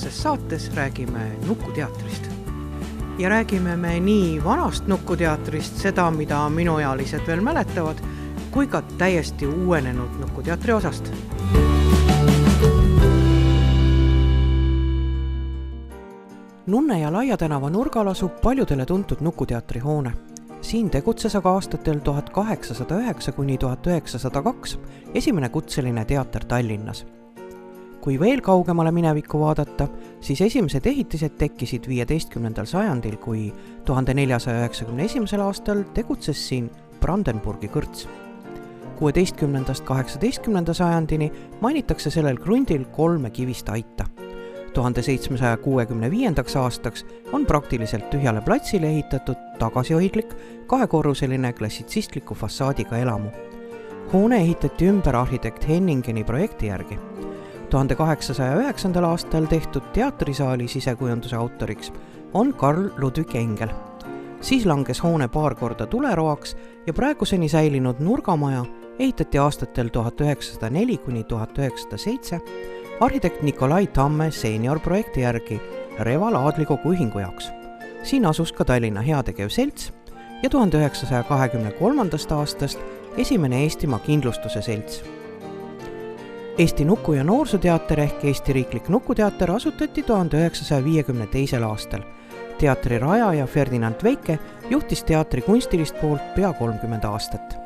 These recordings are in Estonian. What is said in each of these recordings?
tänases saates räägime Nukuteatrist. Ja räägime me nii vanast Nukuteatrist, seda, mida minuealised veel mäletavad, kui ka täiesti uuenenud Nukuteatri osast. Nunne ja Laia tänava nurgal asub paljudele tuntud Nukuteatri hoone. Siin tegutses aga aastatel 1809–1902 esimene kutseline teater Tallinnas. Kui veel kaugemale minevikku vaadata, siis esimesed ehitised tekkisid 15. sajandil, kui 1491. aastal tegutses siin Brandenburgi kõrts. 16.–18. sajandini mainitakse sellel krundil 3 kivist aita. 1765. aastaks on praktiliselt tühjale platsile ehitatud tagasihoidlik, 2-korruseline klassitsistliku fassaadiga elamu. Hoone ehitati ümber arhitekt Henningeni projekti järgi. 1809. aastal tehtud teatrisaali sisekujunduse autoriks on Karl Ludwig Engel. Siis langes hoone paar korda tuleroaks ja praeguseni säilinud nurgamaja ehitati aastatel 1904–1907 arhitekt Nikolai Tamme seeniorprojekti järgi Reval Aadlikogu ühingu jaoks. Siin asus ka Tallinna Heategev Selts ja 1923. aastast esimene Eestimaa kindlustuse selts. Eesti Nuku- ja Noorsooteater ehk Eesti Riiklik Nukuteater asutati 1952. aastal. Teatri rajaja Ferdinand Veike juhtis teatri kunstilist poolt pea 30 aastat.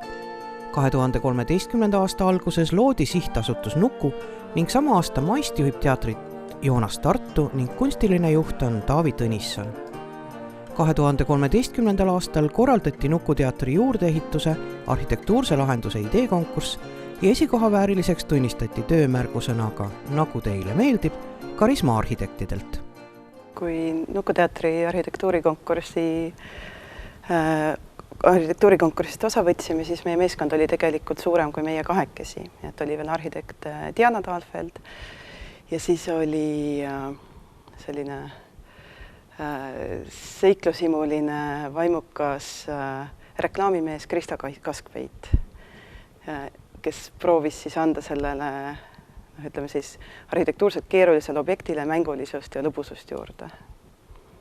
2013. aasta alguses loodi sihtasutus Nuku ning sama aasta maist juhib teatrit Joonas Tartu ning kunstiline juht on Taavi Tõnisson. 2013. aastal korraldati Nukuteatri juurdeehituse arhitektuurse lahenduse ideekonkurss ja esikoha vääriliseks tunnistati töömärgusõnaga "Nagu teile meeldib" Karisma arhitektidelt. Kui Nukuteatri arhitektuurikonkursist osa võtsime, siis meie meeskond oli tegelikult suurem kui meie kahekesi. Et oli veel arhitekt Diana Dahlfeld ja siis oli selline seiklusimuline vaimukas reklaamimees Krista Kaskveit, kes proovis siis anda sellele, ütleme siis, arhitektuurselt keerulisele objektile mängulisust ja lõbusust juurde.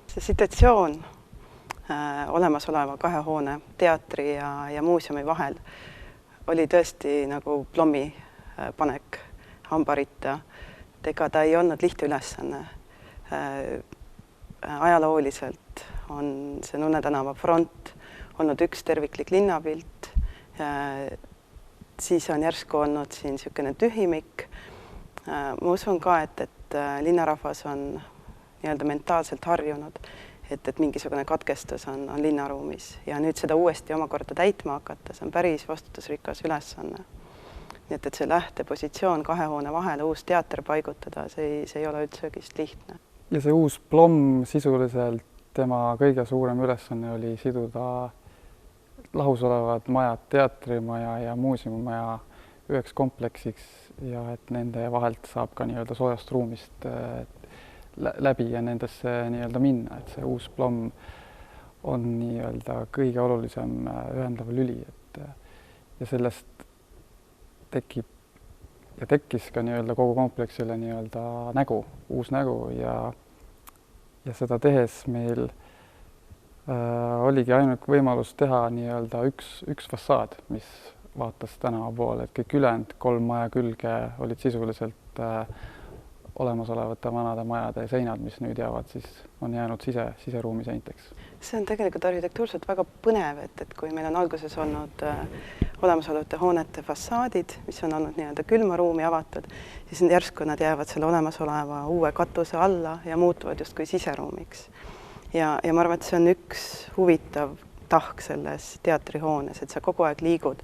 See situatsioon olemasoleva 2 hoone, teatri ja muuseumi vahel oli tõesti nagu plommi panek hambaritta. Ega ta ei olnud lihtne ülesanne. Ajalooliselt on see Nunne tänava front olnud üks terviklik linnapilt. Siis on järsku olnud siin niisugune tühimik. Ma usun ka, et linnarahvas on nii-öelda mentaalselt harjunud, et mingisugune katkestus on linnaruumis ja nüüd seda uuesti omakorda täitma hakata, see on päris vastutusrikas ülesanne. Nii et see lähtepositsioon 2 hoone vahele uus teater paigutada, see ei ole üldsöögist lihtne. Ja see uus plomm sisuliselt tema kõige suurem ülesanne oli siduda lahusolevad majad, teatrimaja ja muuseumimaja üheks kompleksiks ja et nende vahelt saab ka nii-öelda soojast ruumist läbi ja nendesse nii-öelda minna, et see uus plomm on nii-öelda kõige olulisem ühendav lüli, ja sellest tekkis ka nii-öelda kogu kompleksile nii-öelda nägu, uus nägu ja seda tehes meil oligi ainult võimalus teha nii-öelda üks fassaad, mis vaatas tänava poole, et kõik ülejäänud 3 maja külge olid sisuliselt olemasolevate vanade majade seinad, mis nüüd jäävad, siis on jäänud siseruumi seinteks. See on tegelikult arhitektuurselt väga põnev, et kui meil on alguses olnud olemasolevate hoonete fassaadid, mis on olnud nii-öelda külma ruumi avatud, siis järsku nad jäävad selle olemasoleva uue katuse alla ja muutuvad justkui siseruumiks. Ja ma arvan, et see on üks huvitav tahk selles teatrihoones, et sa kogu aeg liigud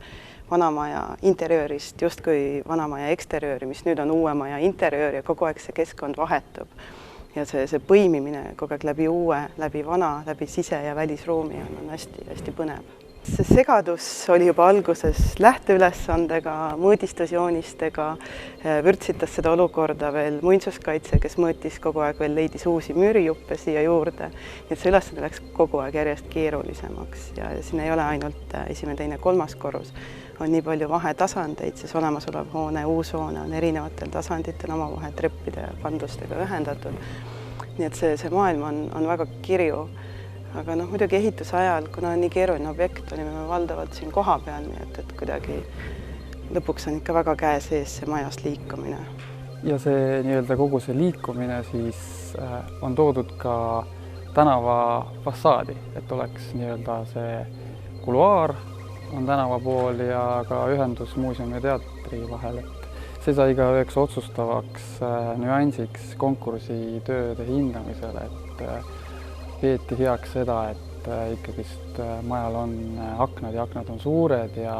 vanamaja interjöörist justkui vanamaja eksteriööri, mis nüüd on uue maja interjöör ja kogu aeg see keskkond vahetub. Ja see põimimine kogu aeg läbi uue, läbi vana, läbi sise- ja välisruumi on hästi-hästi põnev. see segadus oli juba alguses lähteülesandega, mõõdistusjoonistega, vürtsitas seda olukorda veel muinsuskaitse, kes mõõtis kogu aeg veel, leidis uusi müürijuppe siia juurde. Nii et see ülesanne läks kogu aeg järjest keerulisemaks ja siin ei ole ainult esimene, teine, kolmas korrus. On nii palju vahetasandeid, siis olemasolev hoone, uus hoone on erinevatel tasanditel omavahel treppide ja pandustega ühendatud. Nii et see maailm on väga kirju. Aga muidugi ehituse ajal, kuna on nii keeruline objekt, olime me valdavalt siin koha peal, nii et kuidagi lõpuks on ikka väga käe sees see majas liikumine. Ja see nii-öelda kogu see liikumine siis on toodud ka tänava fassaadi, et oleks nii-öelda see kuluaar on tänava pool ja ka ühendus muuseumi ja teatri vahel, et see sai ka üheks otsustavaks nüansiks konkursitööde hindamisel, et peeti heaks seda, et ikkagist majal on aknad ja aknad on suured ja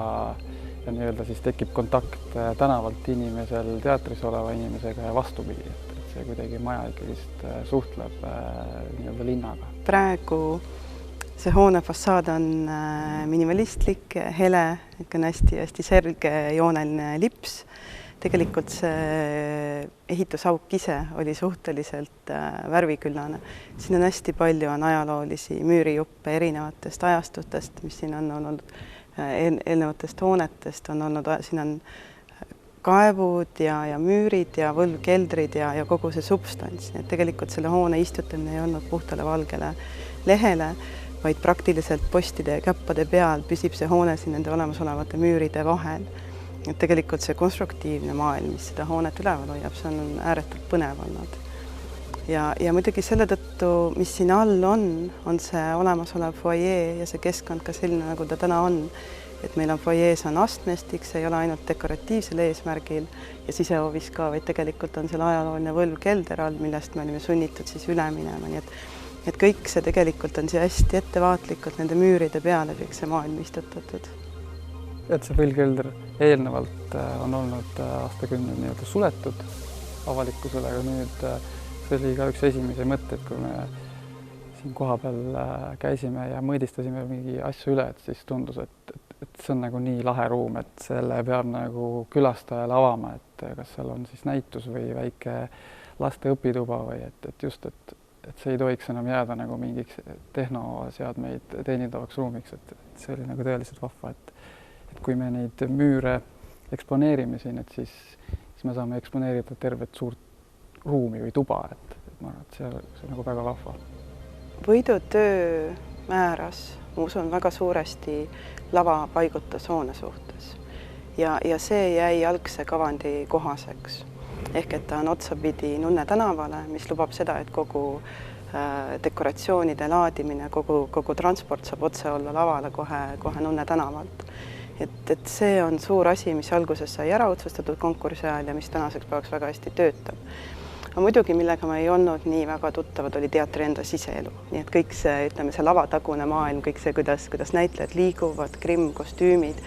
nii-öelda siis tekib kontakt tänavalt inimesel teatris oleva inimesega ja vastupidi, et see kuidagi maja ikkagist suhtleb nii-öelda linnaga. Praegu see hoone fassaad on minimalistlik, hele, ikka hästi selge jooneline lips. Tegelikult see ehitusauk ise oli suhteliselt värviküllane. Siin on hästi palju ajaloolisi müürijuppe erinevatest ajastutest, mis siin on olnud eelnevatest hoonetest, on olnud, siin on kaevud ja müürid ja võlvkeldrid ja kogu see substants. Nii et tegelikult selle hoone istutamine ei olnud puhtale valgele lehele, vaid praktiliselt postide ja käppade peal püsib see hoone siin nende olemasolevate müüride vahel. Et tegelikult see konstruktiivne maailm, mis seda hoonet üleval hoiab, see on ääretult põnev olnud. Ja muidugi selle tõttu, mis siin all on see olemasolev foajee ja see keskkond ka selline, nagu ta täna on. Et meil on foajees on astmestik, see ei ole ainult dekoratiivsel eesmärgil ja sisehoovis ka, vaid tegelikult on seal ajalooline võlvkelder all, millest me olime sunnitud siis üle minema. Nii et kõik see tegelikult on siia hästi ettevaatlikult nende müüride peale kõik see maailm istutatud. Et see võlvkelder eelnevalt on olnud aastakümneid nii-öelda suletud avalikkusele, aga nüüd see oli ka üks esimese mõtteid, kui me siin koha peal käisime ja mõõdistasime mingi asju üle, et siis tundus, et see on nagu nii lahe ruum, et selle peab nagu külastajale avama, et kas seal on siis näitus või väike laste õpituba või et just, et see ei tohiks enam jääda nagu mingiks tehnoseadmeid teenindavaks ruumiks, et see oli nagu tõeliselt vahva, et kui me neid müüre eksponeerime siin, et siis me saame eksponeerida tervet suurt ruumi või tuba, et ma arvan, et see on nagu väga vahva. Võidutöö määras, ma usun, väga suuresti lava paigutas hoone suhtes ja see jäi algse kavandi kohaseks. Ehk et ta on otsapidi Nunne tänavale, mis lubab seda, et kogu dekoratsioonide laadimine, kogu transport saab otse olla lavale kohe Nunne tänavalt. Et see on suur asi, mis alguses sai ära otsustatud konkursi ajal ja mis tänaseks päevaks väga hästi töötab. Aga muidugi, millega me ei olnud nii väga tuttavad, oli teatri enda siseelu. Nii et kõik see, ütleme, see lavatagune maailm, kõik see, kuidas näitlejad liiguvad, grimm, kostüümid,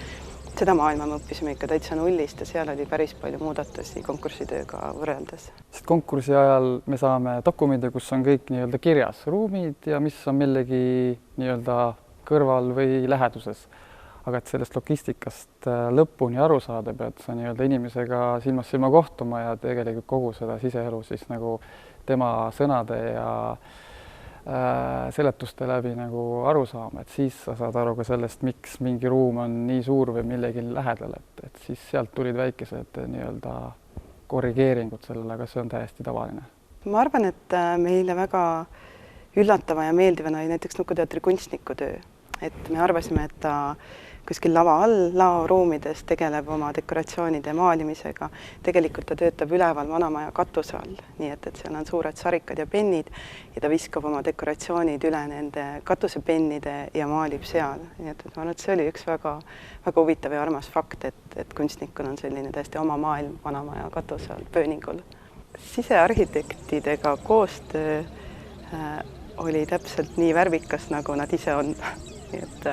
seda maailma me õppisime ikka täitsa nullist ja seal oli päris palju muudatusi konkursitööga võrreldes. Konkursi ajal me saame dokumente, kus on kõik nii-öelda kirjas ruumid ja mis on millegi nii-öelda kõrval või läheduses. Aga et sellest logistikast lõpuni aru saada, pead sa nii-öelda inimesega silmast silma kohtuma ja tegelikult kogu seda siseelu siis nagu tema sõnade ja seletuste läbi nagu aru saama, et siis sa saad aru ka sellest, miks mingi ruum on nii suur või millegi lähedal, et siis sealt tulid väikesed nii-öelda korrigeeringud sellele, aga see on täiesti tavaline. Ma arvan, et meile väga üllatava ja meeldivana oli näiteks Nukuteatri kunstniku töö, et me arvasime, et ta kuskil lava all, laoruumides tegeleb oma dekoratsioonide maalimisega. Tegelikult ta töötab üleval vanamaja katuse all, nii et seal on suured sarikad ja pennid ja ta viskab oma dekoratsioonid üle nende katusepennide ja maalib seal. Nii et ma arvan, et see oli üks väga huvitav ja armas fakt, et kunstnikul on selline täiesti oma maailm vanamaja katuse all pööningul. Sisearhitektidega koostöö oli täpselt nii värvikas, nagu nad ise on. Et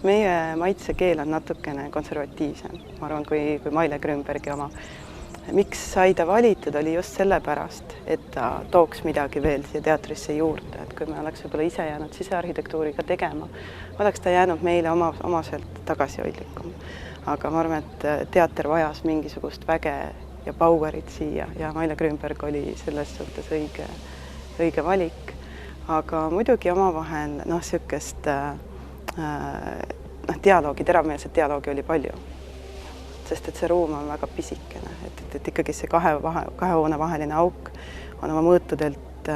meie maitsekeel on natukene konservatiivsem, ma arvan, kui Maile Grünbergi oma. miks sai ta valitud, oli just sellepärast, et ta tooks midagi veel siia teatrisse juurde, et kui me oleks võib-olla ise jäänud sisearhitektuuriga tegema, oleks ta jäänud meile omaselt tagasihoidlikum. Aga ma arvan, et teater vajas mingisugust väge ja powerit siia ja Maile Grünberg oli selles suhtes õige valik. Aga muidugi omavahel niisugust dialoogi, teravmeelset dialoogi oli palju. Sest et see ruum on väga pisikene, et ikkagi see kahe hoone vaheline auk on oma mõõtudelt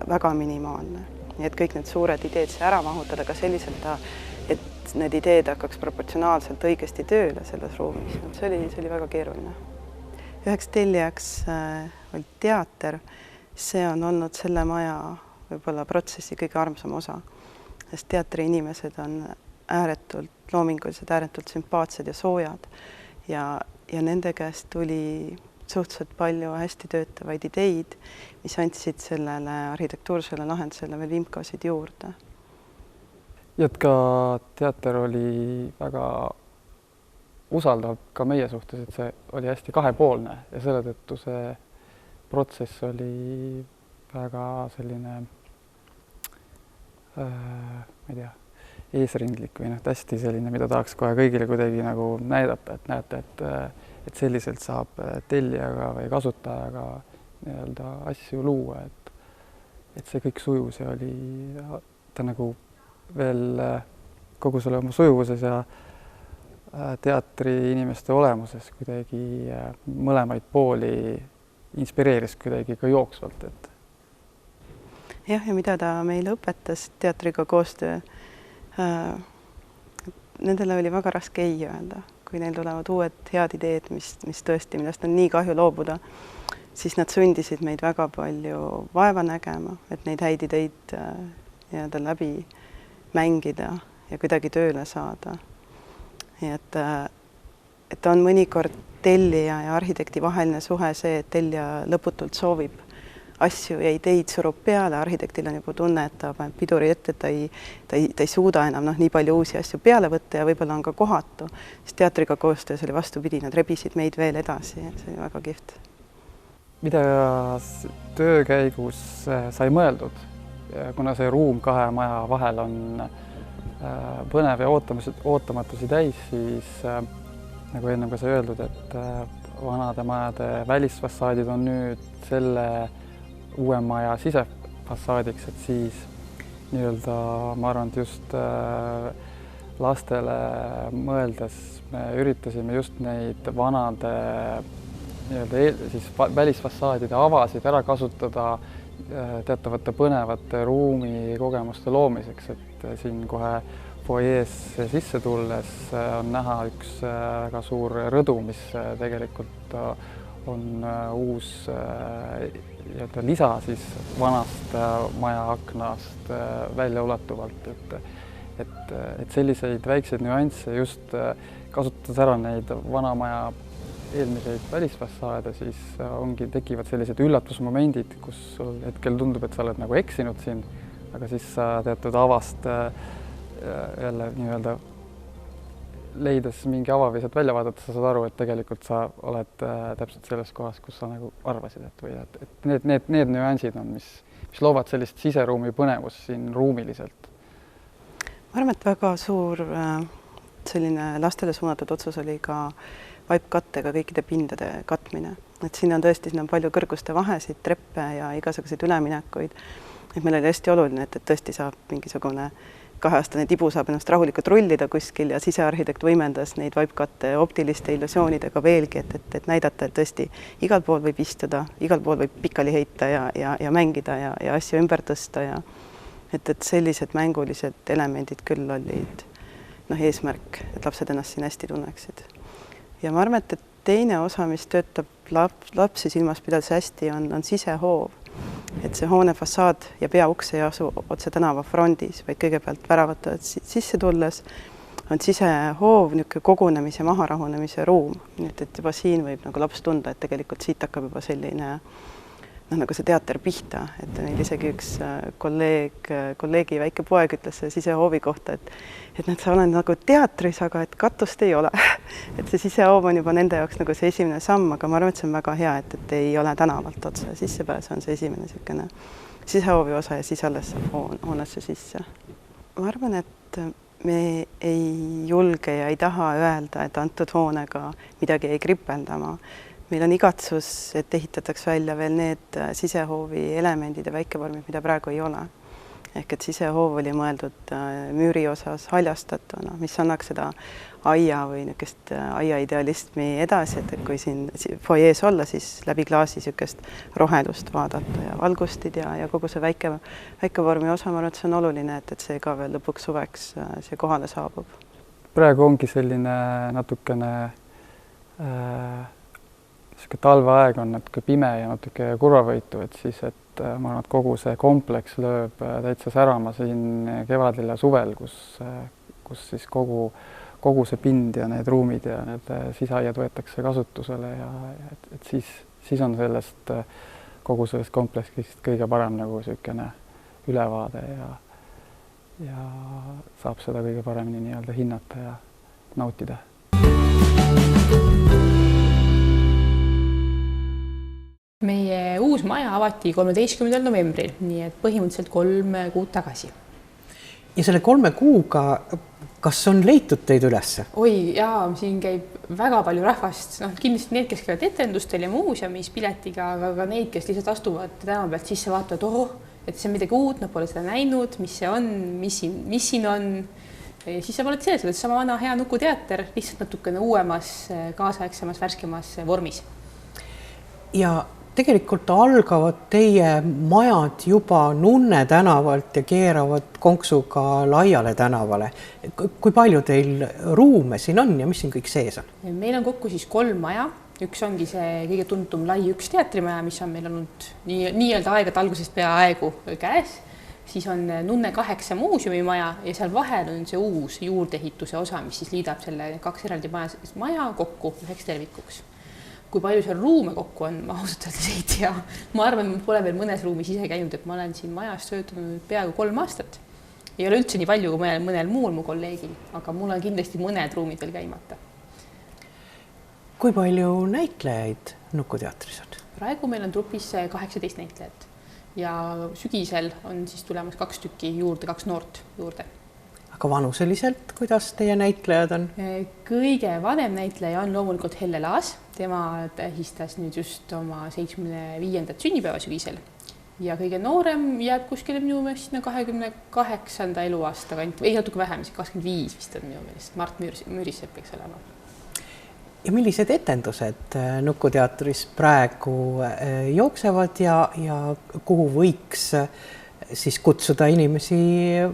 väga minimaalne. Nii et kõik need suured ideed see ära mahutada ka selliselt, et need ideed hakkaks proportsionaalselt õigesti tööle selles ruumis. See oli väga keeruline. Üheks tellijaks oli teater. See on olnud selle maja võib-olla protsessi kõige armsam osa, sest teatri inimesed on ääretult loomingulised, ääretult sümpaatsed ja soojad. Ja nende käest tuli suhteliselt palju hästi töötavaid ideid, mis andsid sellele arhitektuursele lahendusele veel vimkasid juurde. Ja ka teater oli väga usaldav ka meie suhtes, et see oli hästi kahepoolne ja selle tõttu see protsess oli väga selline, ma ei tea, eesrindlik või hästi selline, mida tahaks kohe kõigile kuidagi nagu näidata, et näete, et selliselt saab tellijaga või kasutajaga nii-öelda asju luua, et see kõik sujus ja oli ta nagu veel kogu selle oma sujuvuses ja teatri inimeste olemuses kuidagi mõlemaid pooli inspireeris kuidagi ka jooksvalt. Jah, ja mida ta meile õpetas teatriga koostöö, nendele oli väga raske ei öelda, kui neil tulevad uued head ideed, mis tõesti, millest on nii kahju loobuda, siis nad sundisid meid väga palju vaeva nägema, et neid häid ideid nii-öelda läbi mängida ja kuidagi tööle saada. Nii et on mõnikord tellija ja arhitekti vaheline suhe see, et tellija lõputult soovib asju ja ideid surub peale, arhitektil on juba tunne, et ta paneb piduri ette, ta ei suuda enam nii palju uusi asju peale võtta ja võib-olla on ka kohatu. Siis teatriga koostöös oli vastupidi, nad rebisid meid veel edasi, et see oli väga kihvt. Mida töö käigus sai mõeldud, kuna see ruum kahe maja vahel on põnev ja ootamatusi täis, siis nagu enne ka sai öeldud, et vanade majade välisfassaadid on nüüd selle uue maja sisefassaadiks, et siis nii-öelda ma arvan, et just lastele mõeldes me üritasime just neid vanade nii-öelda siis välisfassaadide avasid ära kasutada teatavate põnevate ruumikogemuste loomiseks, et siin kohe foyees sisse tulles on näha üks väga suur rõdu, mis tegelikult on uus lisa siis vanast maja aknast välja ulatuvalt, et selliseid väikseid nüansse just kasutades ära neid vana maja eelmiseid välisfassaade, siis tekivad sellised üllatusmomendid, kus sul hetkel tundub, et sa oled nagu eksinud siin, aga siis sa teatud avast jälle nii-öelda leides mingi ava või sealt välja vaadata, sa saad aru, et tegelikult sa oled täpselt selles kohas, kus sa nagu arvasid, et need nüansid on, mis loovad sellist siseruumi põnevust siin ruumiliselt. Ma arvan, et väga suur selline lastele suunatud otsus oli ka vaipkattega kõikide pindade katmine. Et siin on tõesti palju kõrguste vahesid, treppe ja igasuguseid üleminekuid. Et meil oli hästi oluline, et tõesti saab mingisugune 2-aastane tibu saab ennast rahulikult rullida kuskil ja sisearhitekt võimendas neid vaipkatte optiliste illusioonidega veelgi, et näidata, et tõesti igal pool võib istuda, igal pool võib pikali heita ja mängida ja asju ümber tõsta. Ja et sellised mängulised elemendid küll olid eesmärk, et lapsed ennast siin hästi tunneksid. Ja ma arvan, et teine osa, mis töötab lapsi silmas pidades hästi, on sisehoov. Et see hoone fassaad ja peauks ei asu otse tänava frondis, vaid kõigepealt väravatavad sisse tulles on sisehoov niisugune kogunemise, maharahunemise ruum. Nii et juba siin võib nagu laps tunda, et tegelikult siit hakkab juba selline nagu see teater pihta, et meil isegi üks kolleegi väike poeg ütles sisehoovi kohta, et sa oled nagu teatris, aga et katust ei ole. et see sisehoov on juba nende jaoks nagu see esimene samm, aga ma arvan, et see on väga hea, et ei ole tänavalt otse sissepääs, on see esimene niisugune sisehoovi osa ja siis alles saab hoonesse sisse. Ma arvan, et me ei julge ja ei taha öelda, et antud hoonega midagi ei kripeldama. Meil on igatsus, et ehitataks välja veel need sisehoovi elemendid ja väikevormid, mida praegu ei ole. Ehk et sisehoov oli mõeldud müüri osas haljastatuna, mis annaks seda aia või niisugust aia idealismi edasi, et kui siin foyees olla, siis läbi klaasi niisugust rohelust vaadata ja valgustid ja kogu see väikevormi osa, ma arvan, et see on oluline, et see ka veel lõpuks suveks see kohale saabub. Praegu ongi selline natukene talveaeg on natuke pime ja natuke kurvavõitu, et siis, et ma arvan, et kogu see kompleks lööb täitsa särama siin kevadel ja suvel, kus siis kogu see pind ja need ruumid ja need siseaiad võetakse kasutusele ja et siis on sellest kogu sellest kompleksist kõige parem nagu niisugune ülevaade ja saab seda kõige paremini nii-öelda hinnata ja nautida. Meie uus maja avati 13. novembril, nii et põhimõtteliselt 3 kuud tagasi. Ja selle 3 kuuga, kas on leitud teid ülesse? Oi, jaa, siin käib väga palju rahvast. Kindlasti need, kes käivad etendustel ja muuseumis piletiga, aga ka neid, kes lihtsalt astuvad tänava pealt sisse vaatavad, et see on midagi uut, nad pole seda näinud, mis see on, mis siin on. Ja siis saab oled selles, et sama vana hea Nukuteater, lihtsalt natukene uuemas, kaasaegsemas, värskemas vormis. Ja tegelikult algavad teie majad juba Nunne tänavalt ja keeravad konksuga Laiale tänavale. Kui palju teil ruume siin on ja mis siin kõik sees on? Meil on kokku siis 3 maja. Üks ongi see kõige tuntum Lai 1 teatrimaja, mis on meil olnud nii-öelda aegade algusest peaaegu käes. Siis on Nunne 8 muuseumimaja ja seal vahel on see uus juurdeehituse osa, mis siis liidab selle 2 eraldi maja kokku üheks tervikuks. Kui palju seal ruume kokku on, ma ausalt öeldes ei tea. Ma arvan, et pole veel mõnes ruumis ise käinud, et ma olen siin majas töötanud peaaegu 3 aastat. Ei ole üldse nii palju kui mõnel muul mu kolleegil, aga mul on kindlasti mõned ruumid veel käimata. Kui palju näitlejaid Nukuteatris on? Praegu meil on trupis 18 näitlejat ja sügisel on siis tulemas 2 tükki juurde, 2 noort juurde. Aga vanuseliselt, kuidas teie näitlejad on? Kõige vanem näitleja on loomulikult Helle Laas. Tema tähistas nüüd just oma 75. sünnipäeva sügisel. Ja kõige noorem jääb kuskile minu meelest 28. eluaasta kant, ei natuke vähem, 25 vist on minu meelest. Mart Müürisepp peaks olema. Ja millised etendused Nukuteatris praegu jooksevad ja kuhu võiks siis kutsuda inimesi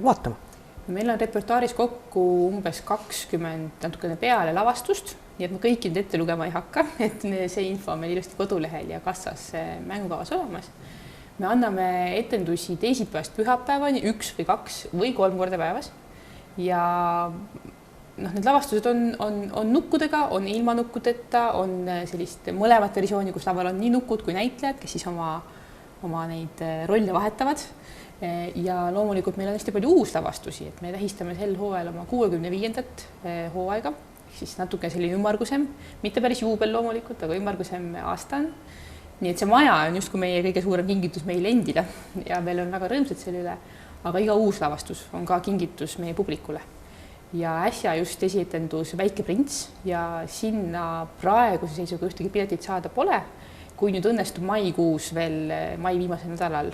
vaatama? Meil on repertuaaris kokku umbes 20 natukene peale lavastust, nii et ma kõiki nüüd ette lugema ei hakka, et see info on meil ilusti kodulehel ja kassas mängukavas olemas. Me anname etendusi teisipäevast pühapäevani 1 või 2 või 3 korda päevas ja need lavastused on nukkudega, on ilma nukkudeta, on sellist mõlemat versiooni, kus laval on nii nukud kui näitlejad, kes siis oma neid rolle vahetavad. Ja loomulikult meil on hästi palju uuslavastusi, et me tähistame sel hooajal oma 65. hooaega, siis natuke selline ümmargusem, mitte päris juubel loomulikult, aga ümmargusem aasta on. Nii et see maja on justkui meie kõige suurem kingitus meile endile ja meil on väga rõõmsad selle üle, aga iga uus lavastus on ka kingitus meie publikule. Ja äsja just esietendus Väike prints ja sinna praeguse seisuga ühtegi piletit saada pole. Kui nüüd õnnestub maikuus veel mai viimasel nädalal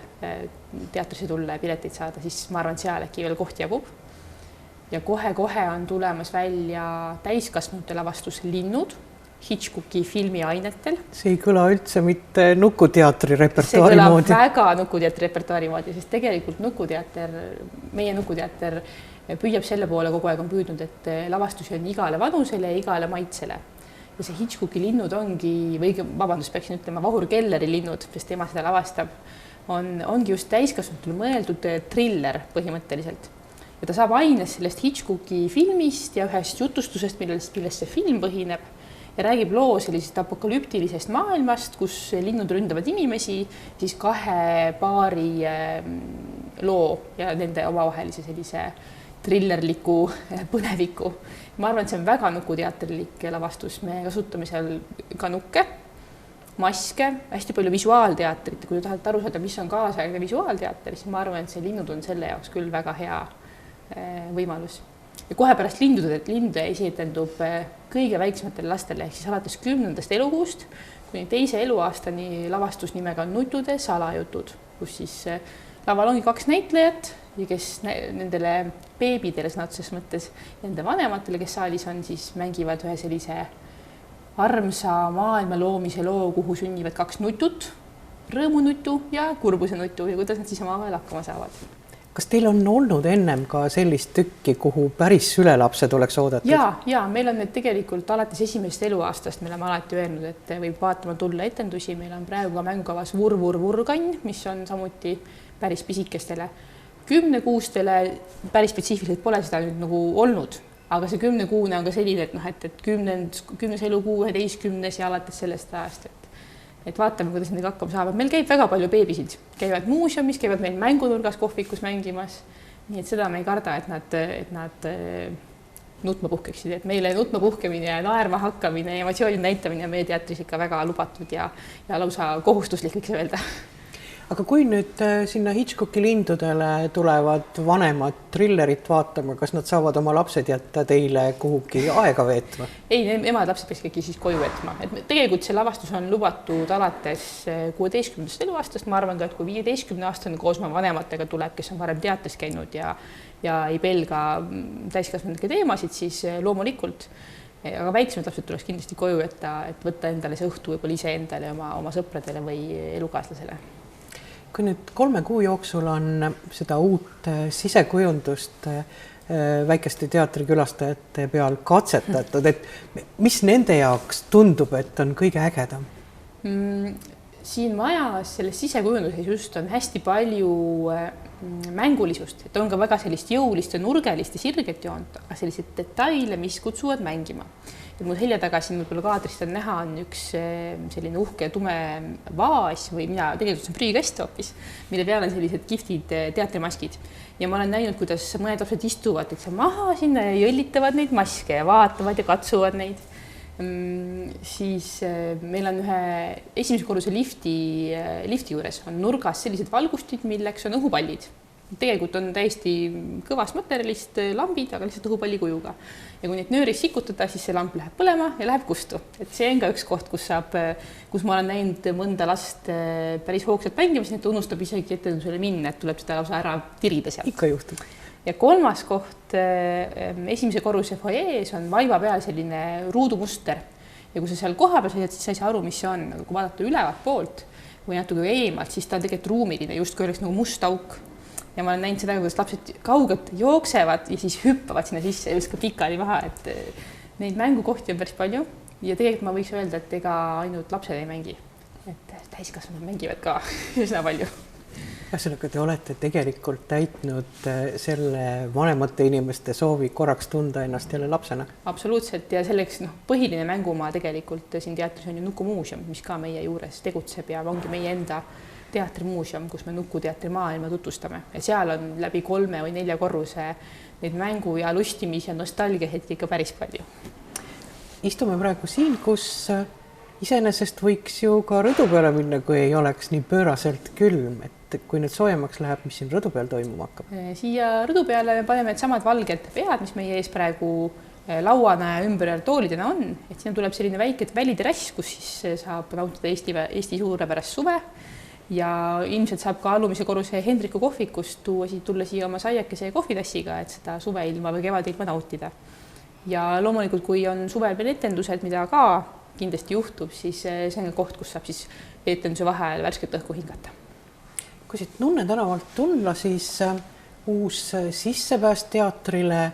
teatrisse tulla ja pileteid saada, siis ma arvan, et seal äkki veel koht jagub. Ja kohe on tulemas välja täiskasvanute lavastus Linnud Hitchcocki filmi ainetel. See ei kõla üldse mitte Nukuteatri repertuaari moodi. See kõlab väga Nukuteatri repertuaari moodi, sest tegelikult meie Nukuteater püüab selle poole kogu aeg on püüdnud, et lavastusi on igale vanusele ja igale maitsele. Ja see Hitchcocki Linnud ongi, või peaksin ütlema, Vahur Kelleri Linnud, sest tema seda lavastab, ongi just täiskasvanutele mõeldud thriller põhimõtteliselt. Ja ta saab aines sellest Hitchcocki filmist ja ühest jutustusest, millest see film põhineb ja räägib loo sellisest apokalüptilisest maailmast, kus linnud ründavad inimesi, siis 2 paari loo ja nende omavahelise sellise trillerliku põneviku. Ma arvan, et see on väga nukuteatrilik lavastus, me kasutame seal ka nukke, maske, hästi palju visuaalteatrit, kui te tahate aru saada, mis on kaasaegne visuaalteater, siis ma arvan, et see linnud on selle jaoks küll väga hea võimalus. Ja kohe pärast lindude esietendub kõige väiksematele lastele, ehk siis alates 10. elukuust kuni 2. eluaastani lavastus nimega Nuttude salajutud, kus siis laval ongi 2 näitlejat ja kes nendele beebidele sõna otseses mõttes ja nende vanematele, kes saalis on, siis mängivad ühe sellise armsa maailma loomise loo, kuhu sünnivad 2 nutut, rõõmunutu ja kurbuse nutu ja kuidas nad siis omavahel hakkama saavad. Kas teil on olnud ennem ka sellist tükki, kuhu päris sülelapsed oleks oodatud? Ja meil on need tegelikult alates 1. eluaastast, me oleme alati öelnud, et võib vaatama tulla etendusi. Meil on praegu ka mängukavas Vurkann, mis on samuti päris pisikestele. 10-kuustele päris spetsiifiliselt pole seda nüüd nagu olnud, aga see 10-kuune on ka selline, et 10. elukuu, 11. ja alates sellest ajast, et vaatame, kuidas nendega hakkama saavad. Meil käib väga palju beebisid, käivad muuseumis, käivad meil mängunurgas kohvikus mängimas. Nii et seda me ei karda, et nad nutma puhkeksid. Et meile nutma puhkemine ja naerma hakkamine ja emotsiooni näitamine on meie teatris ikka väga lubatud ja lausa kohustuslik, võiks öelda. Aga kui nüüd sinna Hitchcocki lindudele tulevad vanemad trillerit vaatama, kas nad saavad oma lapsed jätta teile kuhugi aega veetma? Ei, emad lapsed peaks kõik siis koju veetma. Et tegelikult see lavastus on lubatud alates 16. eluaastast. Ma arvan ka, et kui 15-aastane koos oma vanematega tuleb, kes on varem teatris käinud ja ei pelga täiskasvanike teemasid, siis loomulikult. Aga väiksemad lapsed tuleks kindlasti koju jätta, et võtta endale see õhtu võib-olla ise endale, oma sõpradele või elukaaslasele. Kui nüüd 3 kuu jooksul on seda uut sisekujundust väikeste teatrikülastajate peal katsetatud, et mis nende jaoks tundub, et on kõige ägedam? Siin majas selles sisekujunduses just on hästi palju mängulisust, et on ka väga sellist jõulist ja nurgelist ja sirget joont, aga sellised detaile, mis kutsuvad mängima. Et mul helja taga siin võib-olla kaadrist on näha, on üks selline uhke tume vaas või tegelikult see on prügikast hoopis, mille peal on sellised kihvtid teatrimaskid. Ja ma olen näinud, kuidas mõned lapsed istuvad maha sinna ja jõllitavad neid maske ja vaatavad ja katsuvad neid. Siis meil on ühe 1. korruse lifti juures on nurgas sellised valgustid, milleks on õhupallid. Tegelikult on täiesti kõvast materjalist lambid, aga lihtsalt õhupalli kujuga. Ja kui neid nööris sikutada, siis see lamp läheb põlema ja läheb kustu. Et see on ka üks koht, kus ma olen näinud mõnda last päris hoogsalt mängimas, nii et unustab isegi etendusele minna, et tuleb seda lausa ära tirida sealt. Ikka juhtub. Ja 3. koht 1. korruse fojees on vaiva peal selline ruudumuster. Ja kui sa seal koha peal sõidad, siis sa ei saa aru, mis see on. Aga kui vaadata ülevalt poolt või natuke eemalt, siis ta on tegelikult ruumiline, justkui oleks nagu must auk. Ja ma olen näinud seda, kuidas lapsed kaugelt jooksevad ja siis hüppavad sinna sisse ja just ka pikali maha, et neid mängukohti on päris palju ja tegelikult ma võiks öelda, et ega ainult lapsed ei mängi, et täiskasvanud mängivad ka üsna palju. Ühesõnaga, te olete tegelikult täitnud selle vanemate inimeste soovi korraks tunda ennast jälle lapsena? Absoluutselt ja selleks põhiline mängumaa tegelikult siin teatris on ju Nukumuuseum, mis ka meie juures tegutseb ja ongi meie enda teatrimuuseum, kus me nukuteatri maailma tutvustame ja seal on läbi 3 või 4 korruse neid mängu ja lustimis ja nostalgia hetki ikka päris palju. Istume praegu siin, kus iseenesest võiks ju ka rõdu peale minna, kui ei oleks nii pööraselt külm, et kui nüüd soojemaks läheb, mis siin rõdu peal toimuma hakkab? Siia rõdu peale me paneme samad valged pead, mis meie ees praegu lauana ja ümber toolidena on, et sinna tuleb selline väike väliterrass, kus siis saab nautida Eesti suurepärast suve. Ja ilmselt saab ka alumise korruse Hendriku kohvikust tulla siia oma saiakese ja kohvitassiga, et seda suveilma või kevadilma nautida. Ja loomulikult, kui on suvel veel etendused, mida ka kindlasti juhtub, siis see on koht, kus saab siis etenduse vahel värsket õhku hingata. Kui siit Nunne tänavalt tulla, siis uus sissepääs teatrile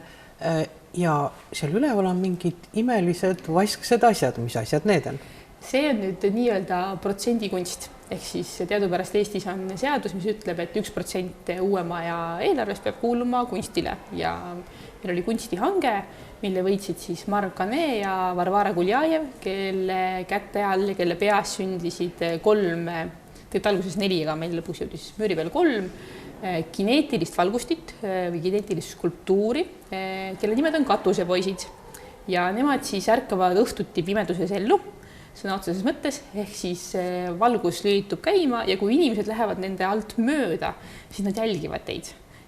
ja seal üleval on mingid imelised vasksed asjad. Mis asjad need on? See on nüüd nii-öelda protsendikunst. Ehk siis teadupärast Eestis on seadus, mis ütleb, et 1% uue maja eelarvest peab kuuluma kunstile ja meil oli kunstihange, mille võitsid siis Mark Kane ja Varvara Guljajev, kelle käte all ja kelle peas sündisid 3, tegelikult alguses 4, aga meil lõpuks jõudis müüri peal 3 kineetilist valgustit või kineetilist skulptuuri, kelle nimed on katusepoisid ja nemad siis ärkavad õhtuti pimeduses ellu, sõna otseses mõttes, ehk siis valgus lülitub käima ja kui inimesed lähevad nende alt mööda, siis nad jälgivad teid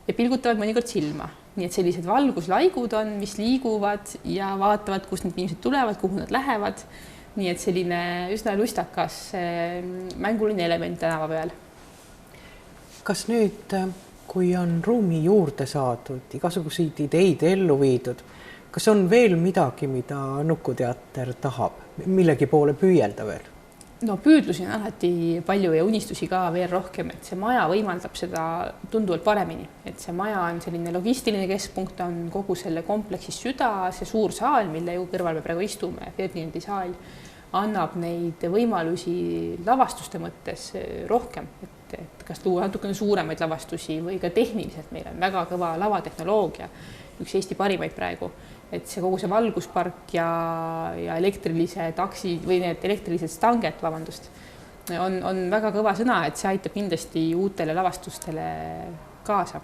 ja pilgutavad mõnikord silma. Nii et sellised valguslaigud on, mis liiguvad ja vaatavad, kust need inimesed tulevad, kuhu nad lähevad. Nii et selline üsna lustakas mänguline element tänava peal. Kas nüüd, kui on ruumi juurde saadud, igasuguseid ideid ellu viidud, kas on veel midagi, mida Nukuteater tahab, millegi poole püüelda veel? No püüdlusi on alati palju ja unistusi ka veel rohkem, et see maja võimaldab seda tunduvalt paremini, et see maja on selline logistiline keskpunkt, on kogu selle kompleksi süda, see suur saal, mille kõrval me praegu istume, Ferdinandi saal, annab neid võimalusi lavastuste mõttes rohkem, et kas luua natukene suuremaid lavastusi või ka tehniliselt meil on väga kõva lavatehnoloogia, üks Eesti parimaid praegu, et see kogu see valguspark ja elektrilised aksid või need elektrilised stanged, on väga kõva sõna, et see aitab kindlasti uutele lavastustele kaasa.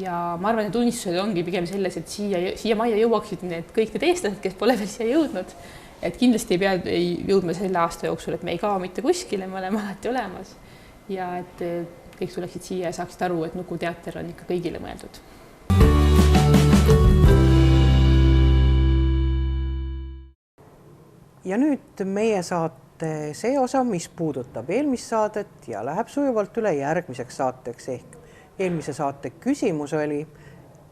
Ja ma arvan, et unistused ongi pigem selles, et siia majja jõuaksid kõik need eestlased, kes pole veel siia jõudnud, et kindlasti ei pea jõudma selle aasta jooksul, et me ei kao mitte kuskile, me oleme alati olemas ja et kõik tuleksid siia ja saaksid aru, et Nukuteater on ikka kõigile mõeldud. Ja nüüd meie saate see osa, mis puudutab eelmist saadet ja läheb sujuvalt üle järgmiseks saateks ehk eelmise saate küsimus oli,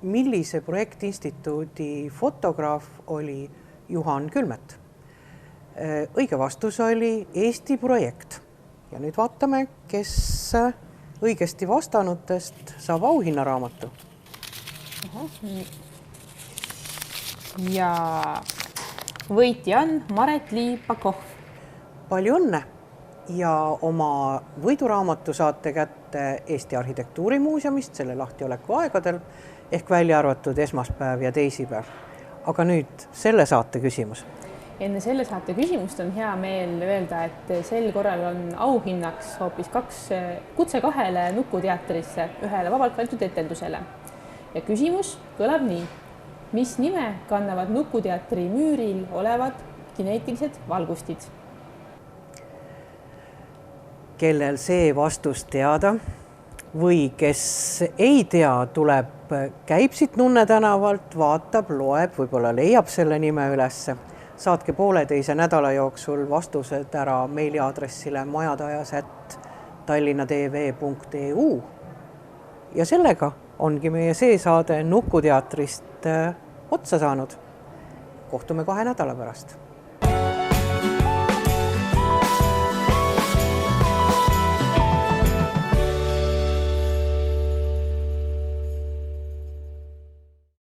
millise projektinstituudi fotograaf oli Juhan Külmet. Õige vastus oli Eesti projekt ja nüüd vaatame, kes õigesti vastanutest saab auhinnaraamatu. Ja võitja on Maret-Lii Pakov. Palju õnne ja oma võiduraamatu saate kätte Eesti Arhitektuurimuuseumist selle lahtioleku aegadel ehk välja arvatud esmaspäev ja teisipäev. Aga nüüd selle saate küsimus. Enne selle saate küsimust on hea meel öelda, et sel korral on auhinnaks hoopis kutse 2 Nukuteatrisse, 1 vabalt valitud etendusele. Ja küsimus kõlab nii. Mis nime kannavad Nukuteatri müüril olevad kineetilised valgustid? Kellel see vastus teada või kes ei tea, käib siit Nunne tänavalt, vaatab, loeb, võib-olla leiab selle nime ülesse. Saatke 1,5 nädala jooksul vastused ära meiliaadressile majadajas@tallinnatv.eu ja sellega ongi meie see saade Nukuteatrist otsa saanud. Kohtume 2 nädala pärast.